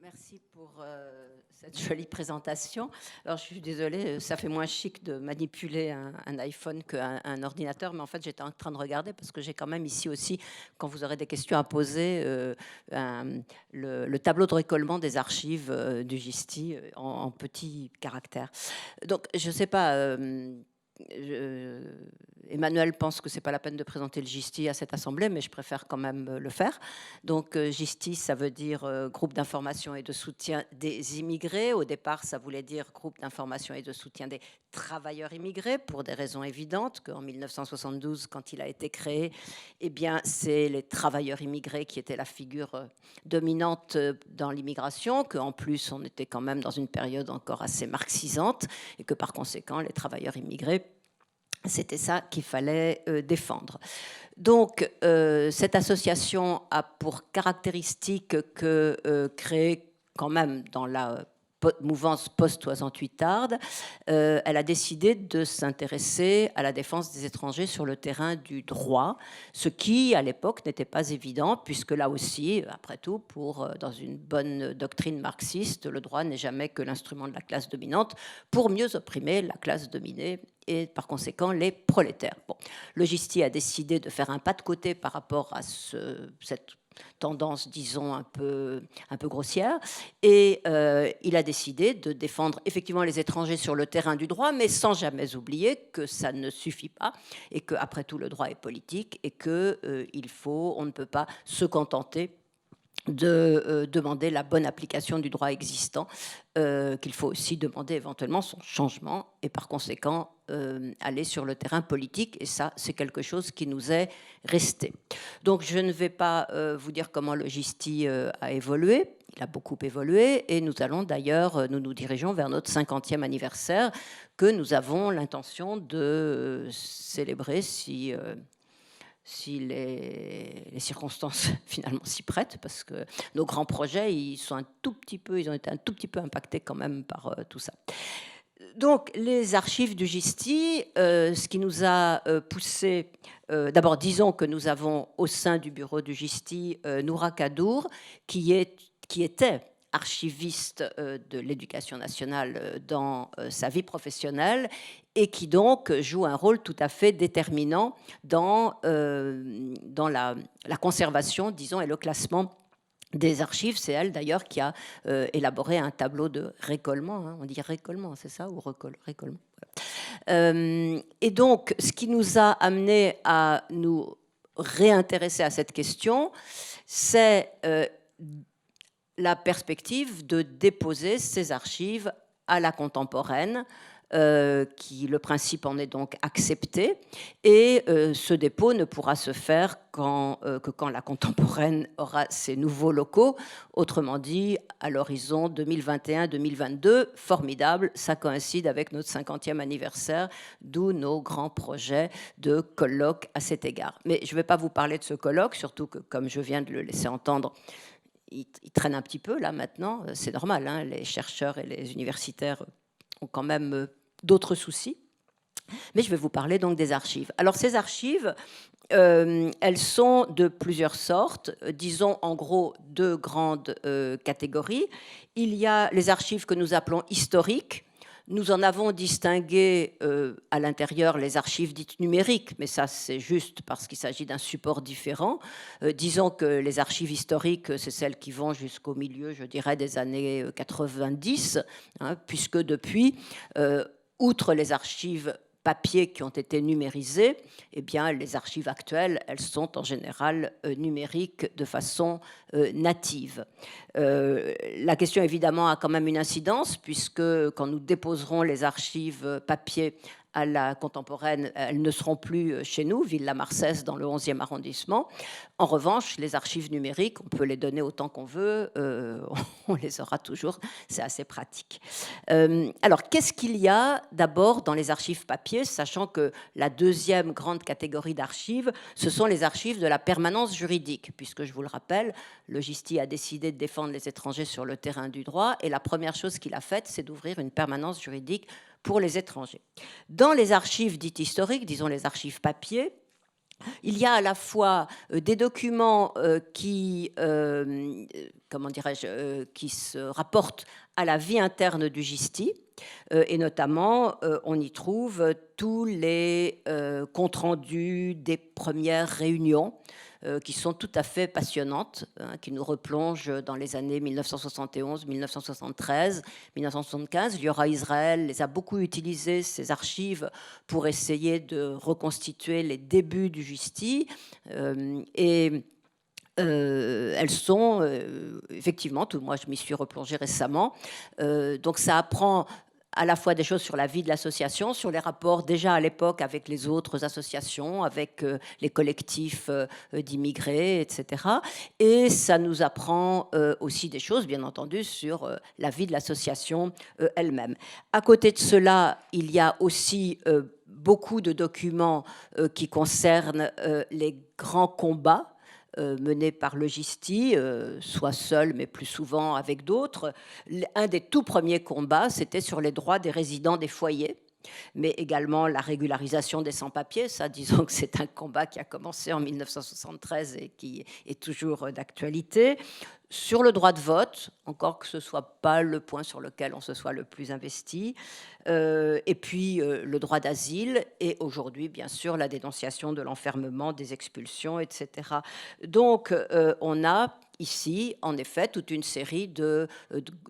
Merci pour cette jolie présentation. Alors, je suis désolée, ça fait moins chic de manipuler un iPhone qu'un ordinateur, mais en fait, j'étais en train de regarder parce que j'ai quand même ici aussi, quand vous aurez des questions à poser, le tableau de récollement des archives du GISTI en petits caractères. Donc, je ne sais pas. Emmanuel pense que c'est pas la peine de présenter le GISTI à cette assemblée, mais je préfère quand même le faire. Donc GISTI, ça veut dire groupe d'information et de soutien des immigrés. Au départ, ça voulait dire groupe d'information et de soutien des travailleurs immigrés, pour des raisons évidentes, qu'en 1972, quand il a été créé, eh bien, c'est les travailleurs immigrés qui étaient la figure dominante dans l'immigration, qu'en plus, on était quand même dans une période encore assez marxisante, et que par conséquent, les travailleurs immigrés, c'était ça qu'il fallait défendre. Donc, cette association a pour caractéristique que créée quand même dans la mouvance post-68arde, elle a décidé de s'intéresser à la défense des étrangers sur le terrain du droit, ce qui, à l'époque, n'était pas évident, puisque là aussi, après tout, dans une bonne doctrine marxiste, le droit n'est jamais que l'instrument de la classe dominante pour mieux opprimer la classe dominée et par conséquent les prolétaires. Bon, le GISTI a décidé de faire un pas de côté par rapport à cette tendance, disons, un peu grossière, et il a décidé de défendre effectivement les étrangers sur le terrain du droit, mais sans jamais oublier que ça ne suffit pas, et qu'après tout, le droit est politique, et on ne peut pas se contenter de demander la bonne application du droit existant, qu'il faut aussi demander éventuellement son changement et par conséquent aller sur le terrain politique. Et ça, c'est quelque chose qui nous est resté. Donc, je ne vais pas vous dire comment le GISTI a évolué. Il a beaucoup évolué et nous allons d'ailleurs, nous nous dirigeons vers notre 50e anniversaire que nous avons l'intention de célébrer si les circonstances finalement s'y prêtent, parce que nos grands projets, ils ont été un tout petit peu impactés quand même par tout ça. Donc, les archives du GISTI, ce qui nous a poussé, d'abord, disons que nous avons au sein du bureau du GISTI Noura Kadour, qui était archiviste de l'éducation nationale dans sa vie professionnelle et qui donc joue un rôle tout à fait déterminant dans la conservation, disons, et le classement des archives. C'est elle d'ailleurs qui a élaboré un tableau de récollement, hein. On dit récollement, c'est ça, ou récollement, voilà. Et donc, ce qui nous a amené à nous réintéresser à cette question, c'est la perspective de déposer ces archives à la contemporaine, le principe en est donc accepté, et ce dépôt ne pourra se faire que quand la contemporaine aura ses nouveaux locaux, autrement dit à l'horizon 2021-2022. Formidable, ça coïncide avec notre 50e anniversaire, d'où nos grands projets de colloques à cet égard. Mais je ne vais pas vous parler de ce colloque, surtout que, comme je viens de le laisser entendre, il traîne un petit peu là maintenant, c'est normal, hein, les chercheurs et les universitaires ont quand même d'autres soucis. Mais je vais vous parler donc des archives. Alors ces archives, elles sont de plusieurs sortes, disons en gros deux grandes catégories. Il y a les archives que nous appelons historiques. Nous en avons distingué à l'intérieur les archives dites numériques, mais ça c'est juste parce qu'il s'agit d'un support différent. Disons que les archives historiques, c'est celles qui vont jusqu'au milieu, je dirais, des années 90, hein, puisque depuis, outre les archives papier qui ont été numérisées, eh bien, les archives actuelles, elles sont en général numériques de façon native. La question, évidemment, a quand même une incidence, puisque quand nous déposerons les archives papier à la contemporaine, elles ne seront plus chez nous, Ville-la-Marsaise, dans le 11e arrondissement. En revanche, les archives numériques, on peut les donner autant qu'on veut, on les aura toujours, c'est assez pratique. Alors, qu'est-ce qu'il y a d'abord dans les archives papier, sachant que la deuxième grande catégorie d'archives, ce sont les archives de la permanence juridique, puisque je vous le rappelle, le GISTI a décidé de défendre les étrangers sur le terrain du droit, et la première chose qu'il a faite, c'est d'ouvrir une permanence juridique pour les étrangers. Dans les archives dites historiques, disons les archives papier, Il y a à la fois des documents comment dirais-je, qui se rapportent à la vie interne du GISTI, et notamment on y trouve tous les comptes rendus des premières réunions qui sont tout à fait passionnantes, hein, qui nous replongent dans les années 1971, 1973, 1975. Liora Israël les a beaucoup utilisées, ces archives, pour essayer de reconstituer les débuts du GISTI. Et elles sont effectivement, moi je m'y suis replongée récemment, donc ça apprend à la fois des choses sur la vie de l'association, sur les rapports déjà à l'époque avec les autres associations, avec les collectifs d'immigrés, etc. Et ça nous apprend aussi des choses, bien entendu, sur la vie de l'association elle-même. À côté de cela, il y a aussi beaucoup de documents qui concernent les grands combats menés par le GISTI, soit seul, mais plus souvent avec d'autres. Un des tout premiers combats, c'était sur les droits des résidents des foyers, mais également la régularisation des sans-papiers. Ça, disons que c'est un combat qui a commencé en 1973 et qui est toujours d'actualité. Sur le droit de vote, encore que ce ne soit pas le point sur lequel on se soit le plus investi, et puis le droit d'asile, et aujourd'hui, bien sûr, la dénonciation de l'enfermement, des expulsions, etc. Donc, on a ici, en effet, toute une série de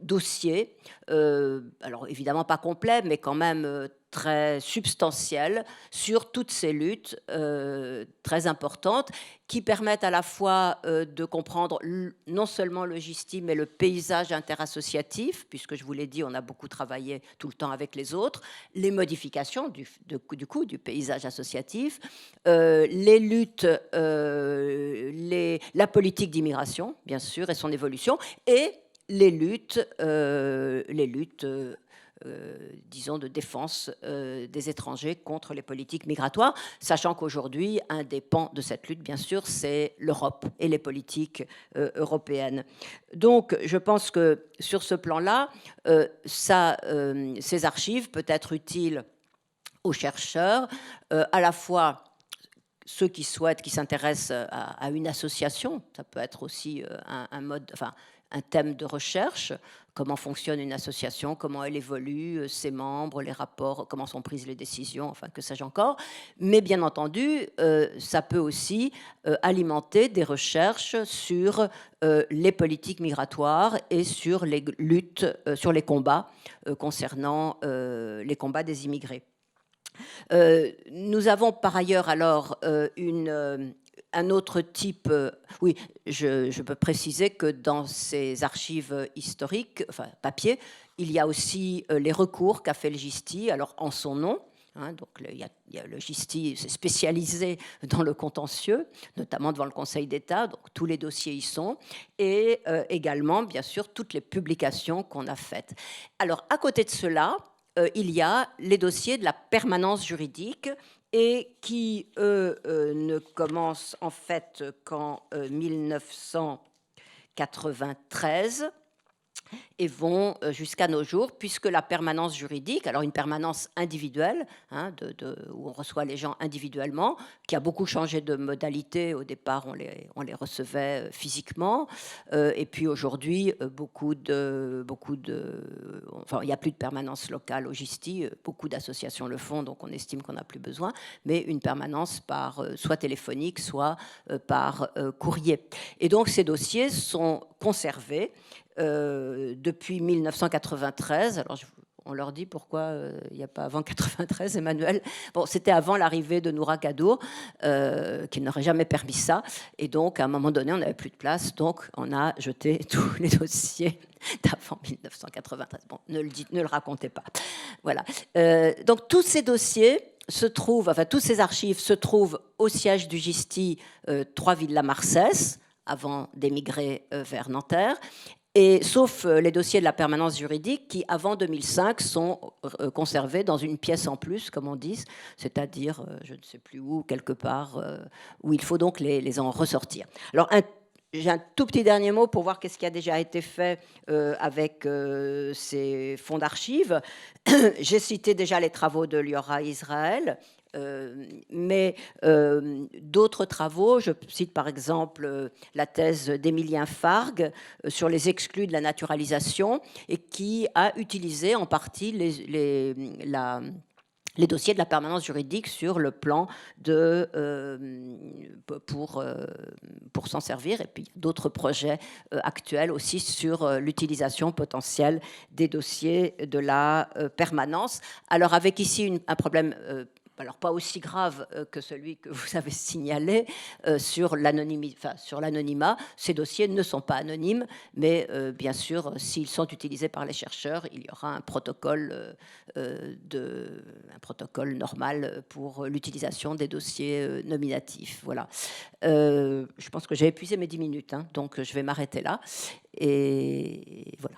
dossiers, alors évidemment pas complets, mais quand même très substantielles sur toutes ces luttes très importantes qui permettent à la fois de comprendre non seulement le GISTI, mais le paysage interassociatif, puisque je vous l'ai dit, on a beaucoup travaillé tout le temps avec les autres, les modifications du du paysage associatif, les luttes, la politique d'immigration, bien sûr, et son évolution, et les luttes disons, de défense des étrangers contre les politiques migratoires, sachant qu'aujourd'hui, un des pans de cette lutte, bien sûr, c'est l'Europe et les politiques européennes. Donc, je pense que sur ce plan-là, ces archives peuvent être utiles aux chercheurs, à la fois ceux qui souhaitent, qui s'intéressent à une association, ça peut être aussi un thème de recherche, comment fonctionne une association, comment elle évolue, ses membres, les rapports, comment sont prises les décisions, enfin que sais-je encore. Mais bien entendu, ça peut aussi alimenter des recherches sur les politiques migratoires et sur les luttes, sur les combats concernant les combats des immigrés. Nous avons par ailleurs alors un autre type. Oui, je peux préciser que dans ces archives historiques, enfin papier, il y a aussi les recours qu'a fait le GISTI, alors en son nom. Hein, donc il y a le GISTI spécialisé dans le contentieux, notamment devant le Conseil d'État, donc tous les dossiers y sont, et également, bien sûr, toutes les publications qu'on a faites. Alors, à côté de cela, il y a les dossiers de la permanence juridique et qui, ne commencent en fait qu'en 1993 et vont jusqu'à nos jours, puisque la permanence juridique, alors une permanence individuelle, hein, où on reçoit les gens individuellement, qui a beaucoup changé de modalité. Au départ, on les recevait physiquement, et puis aujourd'hui, enfin, il n'y a plus de permanence locale au GISTI, beaucoup d'associations le font, donc on estime qu'on n'a plus besoin, mais une permanence par soit téléphonique, soit par courrier. Et donc ces dossiers sont conservés depuis 1993. Alors, on leur dit pourquoi il n'y a pas avant 93, Emmanuel. Bon, c'était avant l'arrivée de Noura Kadour, qui n'aurait jamais permis ça. Et donc, à un moment donné, on n'avait plus de place. Donc, on a jeté tous les dossiers d'avant 1993. Bon, ne le racontez pas. Voilà. Donc, tous ces dossiers se trouvent, enfin, toutes ces archives se trouvent au siège du GISTI, 3 Villas-Marcès, avant d'émigrer vers Nanterre. Et, sauf les dossiers de la permanence juridique qui, avant 2005, sont conservés dans une pièce en plus, comme on dit, c'est-à-dire, je ne sais plus où, quelque part, où il faut donc les en ressortir. Alors, j'ai un tout petit dernier mot pour voir qu'est-ce qui a déjà été fait avec ces fonds d'archives. J'ai cité déjà les travaux de Liora Israël. Mais d'autres travaux, je cite par exemple la thèse d'Émilien Fargue sur les exclus de la naturalisation, et qui a utilisé en partie les dossiers de la permanence juridique sur le plan de, pour s'en servir. Et puis d'autres projets actuels aussi sur l'utilisation potentielle des dossiers de la permanence. Alors avec ici un problème alors pas aussi grave que celui que vous avez signalé sur l'anonymat. Ces dossiers ne sont pas anonymes, mais bien sûr, s'ils sont utilisés par les chercheurs, il y aura un protocole normal pour l'utilisation des dossiers nominatifs. Voilà. Je pense que j'ai épuisé mes 10 minutes, hein, donc je vais m'arrêter là. Et voilà.